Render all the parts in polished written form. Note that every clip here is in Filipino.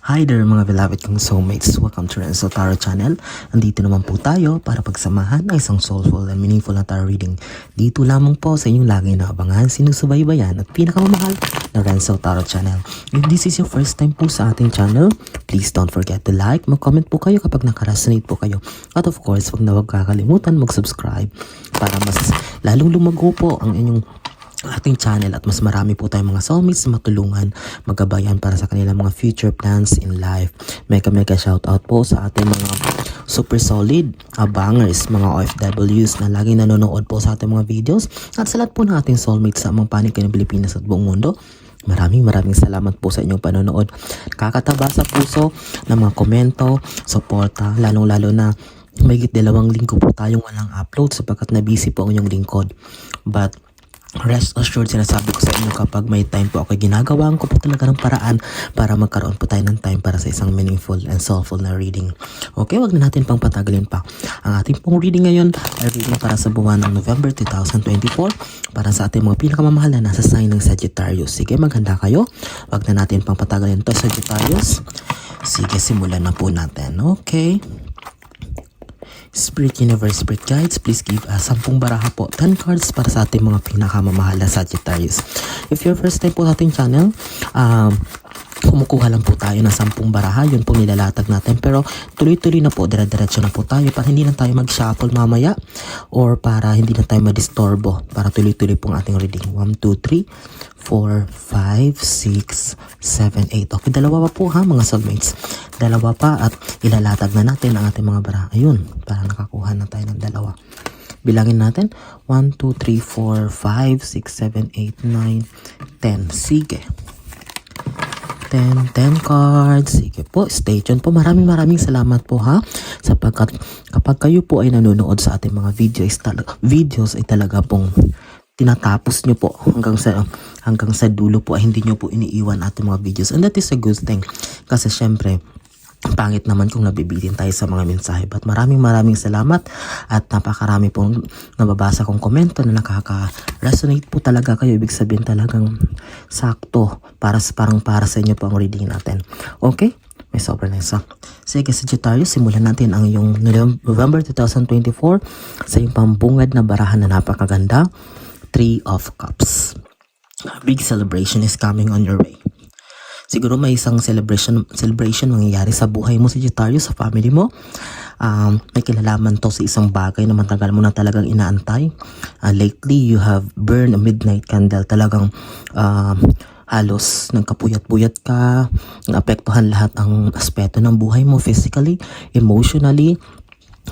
Hi there mga beloved kong soulmates, welcome to Renzo Tarot Channel. Andito naman po tayo para pagsamahan ng isang soulful and meaningful na tarot reading. Dito lamang po sa inyong lagi naabangan, sinusubaybayan at pinakamamahal na Renzo Tarot Channel. If this is your first time po sa ating channel, please don't forget to like, mag-comment po kayo kapag nakaresonate po kayo. At of course, huwag kakalimutan mag-subscribe para mas lalong lumago po ang inyong ating channel at mas marami po tayong mga soulmates na matulungan, magabayan para sa kanilang mga future plans in life. Mega shoutout po sa ating mga super solid bangers, mga OFWs na laging nanonood po sa ating mga videos at sa lahat po ng ating soulmates sa amang panig ng Pilipinas at buong mundo. Maraming salamat po sa inyong panonood. Kakataba sa puso ng mga komento, suporta, lalong-lalo na mahigit 2 linggo po tayong walang upload sapagkat na busy po ang inyong lingkod. But rest assured, sinasabi ko sa inyo kapag may time po ako, ginagawa ko po talaga ng paraan para magkaroon po tayo ng time para sa isang meaningful and soulful na reading. Okay, wag na natin pang patagalin pa. Ang ating pong reading ngayon ay reading para sa buwan ng November 2024 para sa ating mga pinakamamahal na nasa sign ng Sagittarius. Sige, maghanda kayo. Wag na natin pang patagalin to, Sagittarius. Sige, simulan na po natin. Okay. Spirit Universe, Spirit Guides, please give us 10 baraha po, 10 cards para sa ating mga pinakamamahal na Sagittarius. If you're first time po sa ating channel, kumukuha lang po tayo ng 10 baraha, yun po nilalatag natin. Pero tuloy-tuloy na po, dire-diretso na po tayo para hindi na tayo mag-shuffle mamaya or para hindi na tayo madistorbo, para tuloy-tuloy pong ating reading. 1, 2, 3, 4, 5, 6, 7, 8. Okay, dalawa pa po ha mga soulmates. Dalawa pa at ilalatag na natin ang ating mga baraha. Ayun, parang nakakuha na tayo ng dalawa. Bilangin natin. 1, 2, 3, 4, 5, 6, 7, 8, 9, 10. Sige. 10 cards. Sige po, stay tuned po. Maraming salamat po ha. Sapagkat kapag kayo po ay nanonood sa ating mga videos ay talaga pong tinatapos nyo po hanggang sa dulo po ay hindi nyo po iniiwan ating mga videos, and that is a good thing kasi syempre pangit naman kung nabibitin tayo sa mga mensahe. But maraming salamat at napakarami pong nababasa kong komento na nakaka-resonate po talaga kayo. Ibig sabihin talagang sakto para sa inyo po ang reading natin. Okay? May sobrang nasa. Sige, Sagittarius, simulan natin ang iyong November 2024 sa iyong pambungad na barahan na napakaganda. 3 of Cups. A big celebration is coming on your way. Siguro may isang celebration mangyayari sa buhay mo, Sagittarius, sa family mo. May kinalaman to sa isang bagay na matagal mo na talagang inaantay. Lately, you have burned a midnight candle. Talagang halos nagkapuyat-puyat ka, naapektuhan lahat ang aspeto ng buhay mo, physically, emotionally,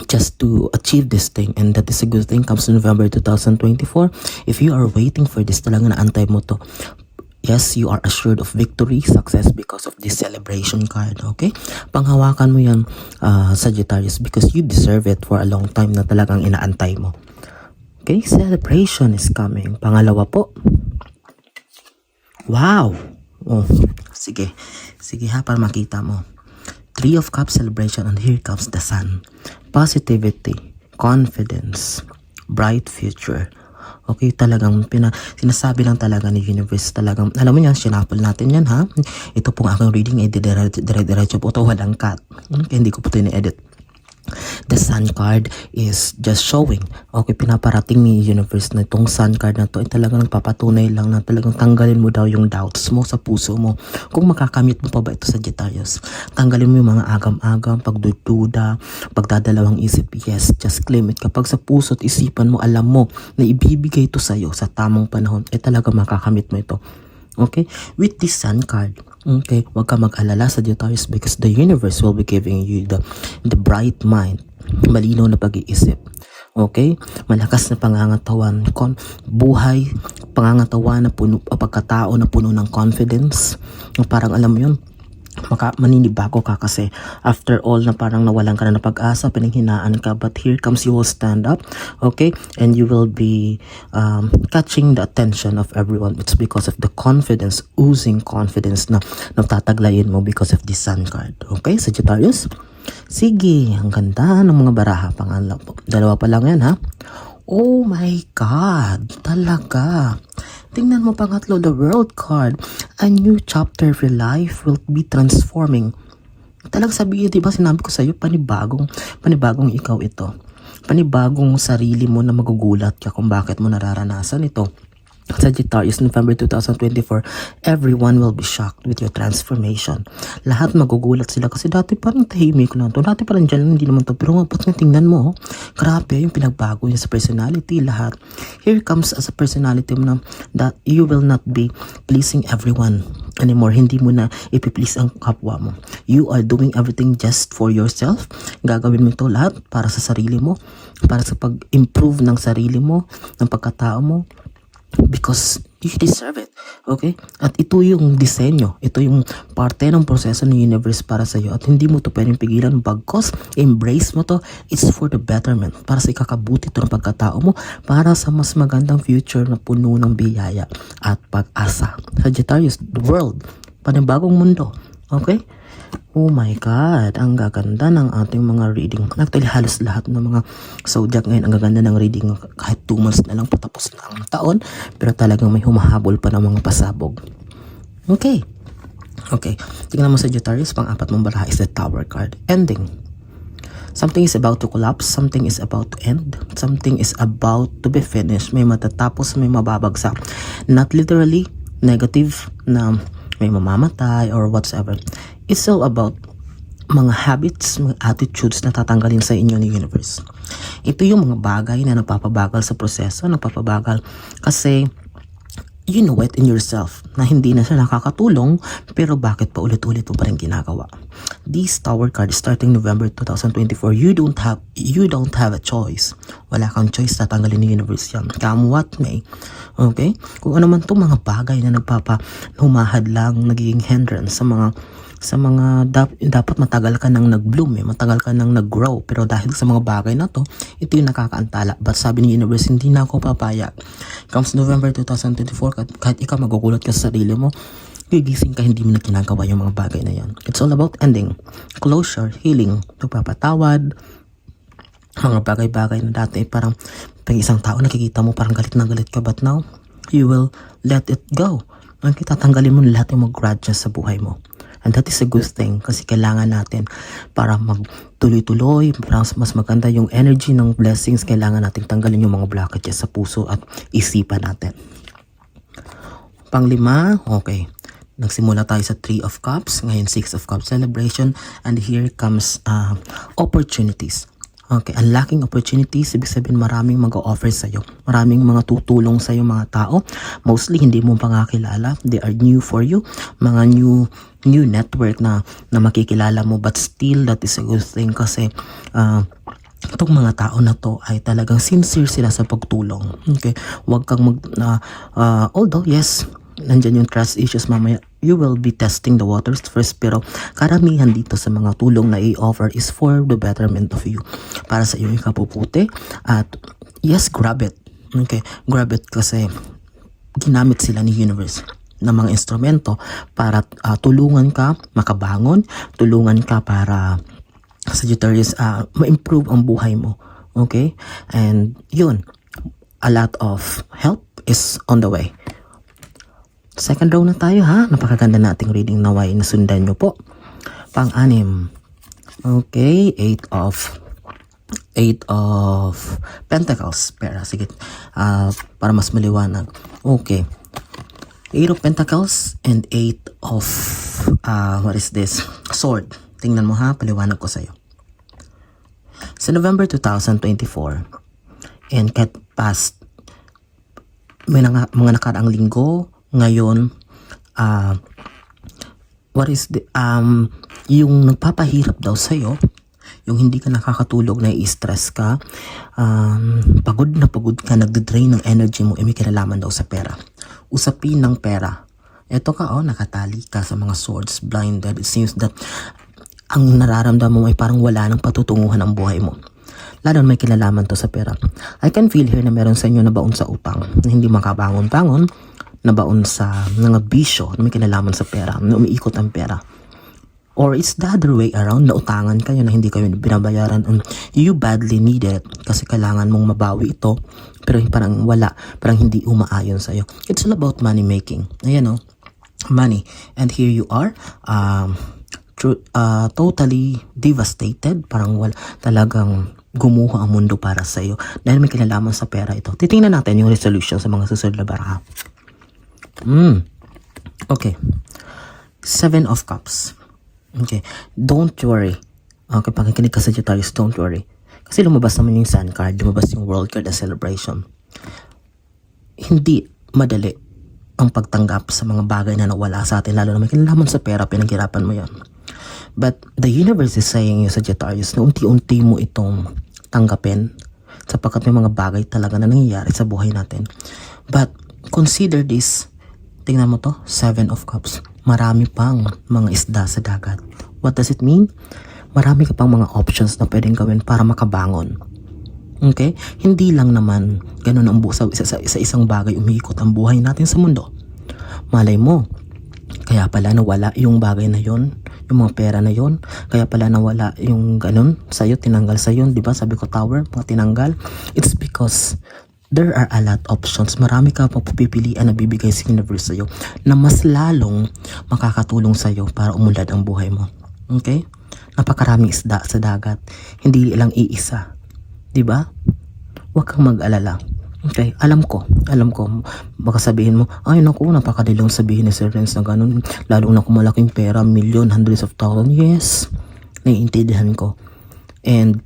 just to achieve this thing, and that is a good thing. Comes to November 2024. If you are waiting for this, talaga naantay mo to. Yes, you are assured of victory, success because of this celebration card. Okay, panghawakan mo yan, Sagittarius, because you deserve it for a long time na talagang inaantay mo. Okay, celebration is coming. Pangalawa po. Wow. Oh, sige ha, para makita mo. 3 of Cups celebration, and here comes the sun. Positivity, confidence, bright future. Okay, talagang sinasabi lang talaga ni universe, talagang, alam mo yan, sinapol natin yan ha. Ito pong aking reading ay dire-diretso po ito, walang cut. Okay, hindi ko po ito ni-edit. The sun card is just showing. Okay, pinaparating ni universe na itong sun card na to ay talagang nagpapatunay lang na talagang tanggalin mo daw yung doubts mo sa puso mo. Kung makakamit mo pa ba ito, Sagittarius, tanggalin mo yung mga agam-agam, pagdududa, pagdadalawang isip. Yes, just claim it. Kapag sa puso at isipan mo, alam mo na ibibigay ito sa'yo sa tamang panahon, ay talaga makakamit mo ito. Okay, with this sun card, okay, wag ka mag-alala, Sagittarius, because the universe will be giving you the bright mind, malinaw na pag-iisip. Okay, malakas na pangangatawan, buhay, pangangatawan na puno, pagkatao na puno ng confidence. Parang alam mo yun, maninibago ka kasi after all na parang nawalan ka na ng pag-asa, pinanghinaan ka, but here comes, you will stand up, okay, and you will be catching the attention of everyone. It's because of the confidence, oozing confidence na natataglayin mo because of the sun card. Okay, Sagittarius? Sige, ang ganda ng mga baraha. Dalawa pa lang yan ha. Oh my God, talaga. Tingnan mo pangatlo, the World card. A new chapter of your life will be transforming. Talagang sabihin, di ba sinabi ko sa'yo, panibagong ikaw ito. Panibagong sarili mo na magugulat ka kung bakit mo nararanasan ito. Sagittarius, November 2024, everyone will be shocked with your transformation. Lahat magugulat sila kasi dati parang tahimik lang to. Dati parang dyan, hindi naman to. Pero nga, ba't nga tingnan mo, grabe yung pinagbago niya sa personality, lahat. Here comes as a personality mo na that you will not be pleasing everyone anymore. Hindi mo na ipiplease ang kapwa mo. You are doing everything just for yourself. Gagawin mo ito lahat para sa sarili mo, para sa pag-improve ng sarili mo, ng pagkatao mo, because you deserve it. Okay? At ito yung disenyo. Ito yung parte ng proseso ng universe para sa iyo. At hindi mo to pwedeng pigilan. Bagkos, embrace mo to. It's for the betterment. Para sa ikakabuti ito ng pagkatao mo. Para sa mas magandang future na puno ng biyaya at pag-asa. Sagittarius, the world. Panibagong mundo. Okay? Oh my God, ang gaganda ng ating mga reading. Actually, halos lahat ng mga zodiac ngayon, ang gaganda ng reading. Kahit 2 months na lang patapos na ang taon, pero talagang may humahabol pa ng mga pasabog. Okay. Tingnan mo sa Sagittarius, pang-apat mong baraha is the Tower card. Ending. Something is about to collapse, something is about to end, something is about to be finished. May matatapos, may mababagsak. Not literally negative na may mamamatay or whatsoever. It's all about mga habits, mga attitudes na tatanggalin sa inyo ni universe. Ito yung mga bagay na nagpapabagal sa proseso, nagpapabagal kasi you know it in yourself na hindi na siya nakakatulong, pero bakit pa ulit-ulit mo pa rin ginagawa? This Tower card starting November 2024, you don't have a choice. Wala kang choice, tatanggalin ni universe yan. Come what may. Okay? Kung ano man itong mga bagay na humahad lang, nagiging hindrance sa mga dapat matagal ka nang nag-bloom, matagal ka nang nag-grow, pero dahil sa mga bagay na to, ito yung nakakaantala. But sabi ni universe, hindi na ako papaya. Comes November 2024, kahit ikaw magugulat ka sa sarili mo, gigising ka, hindi mo na ginagawa yung mga bagay na yan. It's all about ending, closure, healing, pagpapatawad, mga bagay-bagay na dati parang pag isang tao nakikita mo parang galit na galit ka, but now you will let it go. Tatanggalin mo lahat yung mga grudges sa buhay mo. And that is a good thing kasi kailangan natin para magtuloy-tuloy, para mas maganda yung energy ng blessings, kailangan natin tanggalin yung mga blockages sa puso at isipan natin. Panglima, okay. Nagsimula tayo sa 3 of Cups, ngayon 6 of Cups celebration, and here comes opportunities. Okay, unlocking opportunities, ibig sabihin maraming mag-o-offer sa'yo. Maraming mga tutulong sa'yo mga tao. Mostly hindi mo pa nga kilala. They are new for you. Mga new network na makikilala mo, but still that is a good thing kasi itong mga tao na to ay talagang sincere sila sa pagtulong. Okay, huwag kang although yes, nandyan yung trust issues mamaya, you will be testing the waters first, pero karamihan dito sa mga tulong na i-offer is for the betterment of you, para sa iyong ikapuputi. At yes, grab it. Okay, grab it kasi ginamit sila ni universe na mga instrumento para tulungan ka makabangon, tulungan ka para Sagittarius ma-improve ang buhay mo. Okay, and yun, a lot of help is on the way. Second row na tayo ha. Napakaganda nating reading, naway nasundan nyo po. Pang-anim. Okay, 8 of Pentacles. Pera, sige. Para mas maliwanag. Okay. 8 of Pentacles and 8 of what is this? Sword. Tingnan mo ha, paliwanag ko sa'yo. Sa November 2024 and kahit past mga nakaraang linggo, ngayon, what is the, yung nagpapahirap daw sa'yo, yung hindi ka nakakatulog, na-i-stress ka, pagod ka, nagde-drain ng energy mo, may kinalaman daw sa pera. Usapin ng pera. Eto ka, nakatali ka sa mga swords, blinded. It seems that ang nararamdaman mo ay parang wala nang patutunguhan ang buhay mo. Lalo may kinalaman to sa pera. I can feel here na meron sa inyo na baon sa utang, na hindi makabangon-bangon, nabaon sa mga bisyo na may kinalaman sa pera, na umiikot ang pera. Or it's the other way around, nautangan kayo na hindi kayo binabayaran and you badly need it kasi kailangan mong mabawi ito, pero parang wala, parang hindi umaayon sa'yo. It's all about money making. Ayan money. And here you are, totally devastated, parang talagang gumuho ang mundo para sa iyo dahil may kinalaman sa pera ito. Titingnan natin yung resolution sa mga susunod na baraha. Okay. 7 of Cups. Okay. Don't worry. Okay, pakikinig ka sa Sagittarius, don't worry. Kasi lumabas naman yung Sun card, lumabas yung World card na celebration. Hindi madali ang pagtanggap sa mga bagay na nawala sa atin, lalo na may kinalaman sa pera, pinaghirapan mo yan. But the universe is saying you, Sagittarius, na unti-unti mo itong tanggapin sapagkat may mga bagay talaga na nangyayari sa buhay natin. But consider this, tingnan mo to, 7 of Cups. Marami pang mga isda sa dagat. What does it mean? Marami ka pang mga options na pwedeng gawin para makabangon. Okay? Hindi lang naman ganun ang sa isang bagay umiikot ang buhay natin sa mundo. Malay mo, kaya pala nawala yung bagay na yon, yung mga pera na yon, kaya pala nawala yung ganun sa'yo, tinanggal sa'yo, di ba? Sabi ko tower, mga tinanggal. It's because there are a lot of options. Marami ka pang pupipilian na bibigay sa universe sa'yo na mas lalong makakatulong sa'yo para umunlad ang buhay mo. Okay? Napakaraming isda sa dagat. Hindi lang iisa. Diba? Huwag kang mag-alala. Okay? Alam ko. Baka sabihin mo, ay naku, napakadilong sabihin ni Sir Renz na ganun. Lalong na kung malaking pera, million, hundreds of thousands. Yes. Naiintindihan ko. And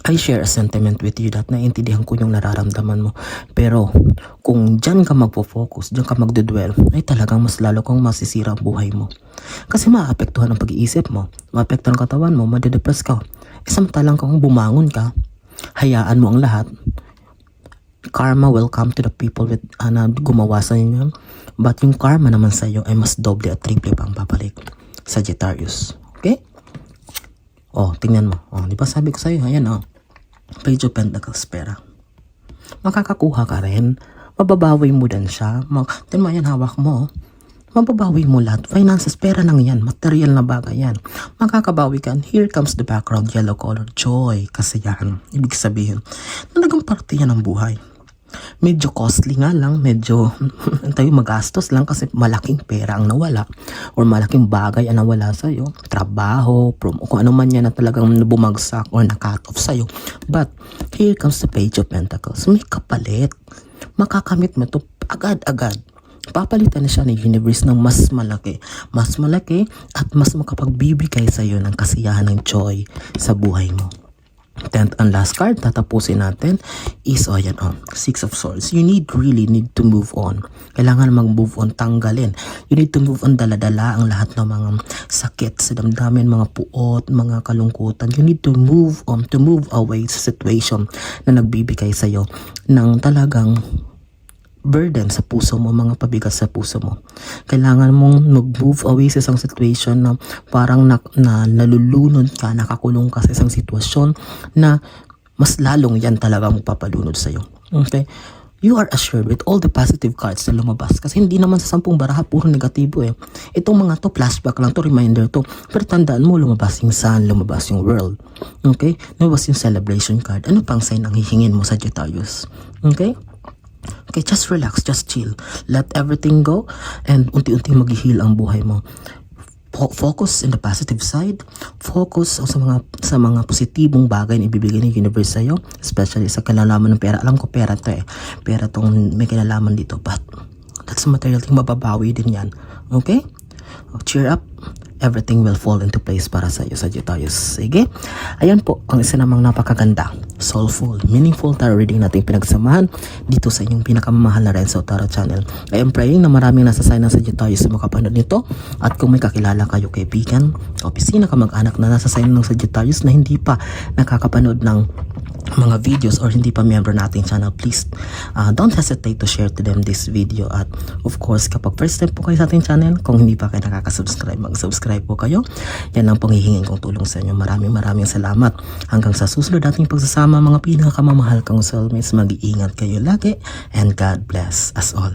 I share a sentiment with you that naiintindihan ko yung nararamdaman mo. Pero kung dyan ka magpo-focus, dyan ka magdudwell, ay talagang mas lalo kang masisira ang buhay mo. Kasi maapektuhan ang pag-iisip mo, maapektuhan ang katawan mo, madedepress ka. Samantalang kung bumangon ka, hayaan mo ang lahat. Karma will come to the people with na gumawa sa inyo. But yung karma naman sa iyo ay mas doble at triple pa ang babalik. Sagittarius. Okay? Oh, tingnan mo. Oh, di ba sabi ko sa'yo, ayan oh. Page of Pentacles, pera. Makakakuha ka rin. Mababawi mo din siya. Tingnan mo, ayan, hawak mo. Mababawi mo lahat. Finances, pera nang yan. Material na bagay yan. Makakabawi ka. And here comes the background, yellow color. Joy, kasiyahan. Ibig sabihin, talagang parte yan ng buhay. Medyo costly nga lang, medyo tayo magastos lang kasi malaking pera ang nawala or malaking bagay ang nawala sa'yo, trabaho, kung ano man yan na talagang bumagsak or na-cut off sa'yo. But here comes the Page of Pentacles. May kapalit. Makakamit mo to agad-agad. Papalitan na siya ng universe ng mas malaki at mas makapagbibigay sa'yo ng kasiyahan ng joy sa buhay mo. 10th and last card, tatapusin natin is, ayan, 6 of Swords. You really need to move on. Kailangan mag-move on, tanggalin. You need to move on, daladala ang lahat ng mga sakit sa damdamin, mga puot, mga kalungkutan. You need to move on, to move away sa situation na nagbibigay sa'yo ng talagang burden sa puso mo, mga pabigat sa puso mo. Kailangan mong mag-move away sa isang situation na parang nalulunod ka, nakakulong ka sa isang sitwasyon na mas lalong yan talaga magpapalunod sa'yo. Okay? You are assured with all the positive cards na lumabas kasi hindi naman sa 10 baraha puro negatibo eh. Itong mga to, flashback lang to, reminder to. Pero tandaan mo, lumabas yung Sun, lumabas yung World. Okay? Lumabas yung Celebration card. Ano pang sign ang hihingin mo, Sagittarius? Okay? Okay, just relax, just chill. Let everything go and unti-unti mag-heal ang buhay mo. Focus in the positive side. Focus sa mga positibong bagay na ibibigay ng universe sa'yo. Especially sa kinalaman ng pera. Alam ko pera to eh. Pera tong may kinalaman dito. But that's a material thing. Mababawi din yan. Okay? Cheer up. Everything will fall into place para sa iyo, Sagittarius. Sige. Ayan po, ang isa namang napakaganda, soulful, meaningful tarot reading natin pinagsamahan dito sa inyong pinakamamahal na Renzo Tarot Channel. I am praying na maraming nasa sign ng Sagittarius na makapanood nito. At kung may kakilala kayo, kaibigan, opisina, kamag-anak na nasa sign ng Sagittarius na hindi pa nakakapanood ng mga videos or hindi pa member nating channel, please don't hesitate to share to them this video. At of course, kapag first time po kayo sa ating channel, kung hindi pa kayo nakaka-subscribe, mag-subscribe po kayo. Yan ang panghihingin kong tulong sa inyo. Maraming salamat. Hanggang sa susunod nating pagsasama, mga pinakamamahal kong soulmates, mag-iingat kayo lagi and God bless us all.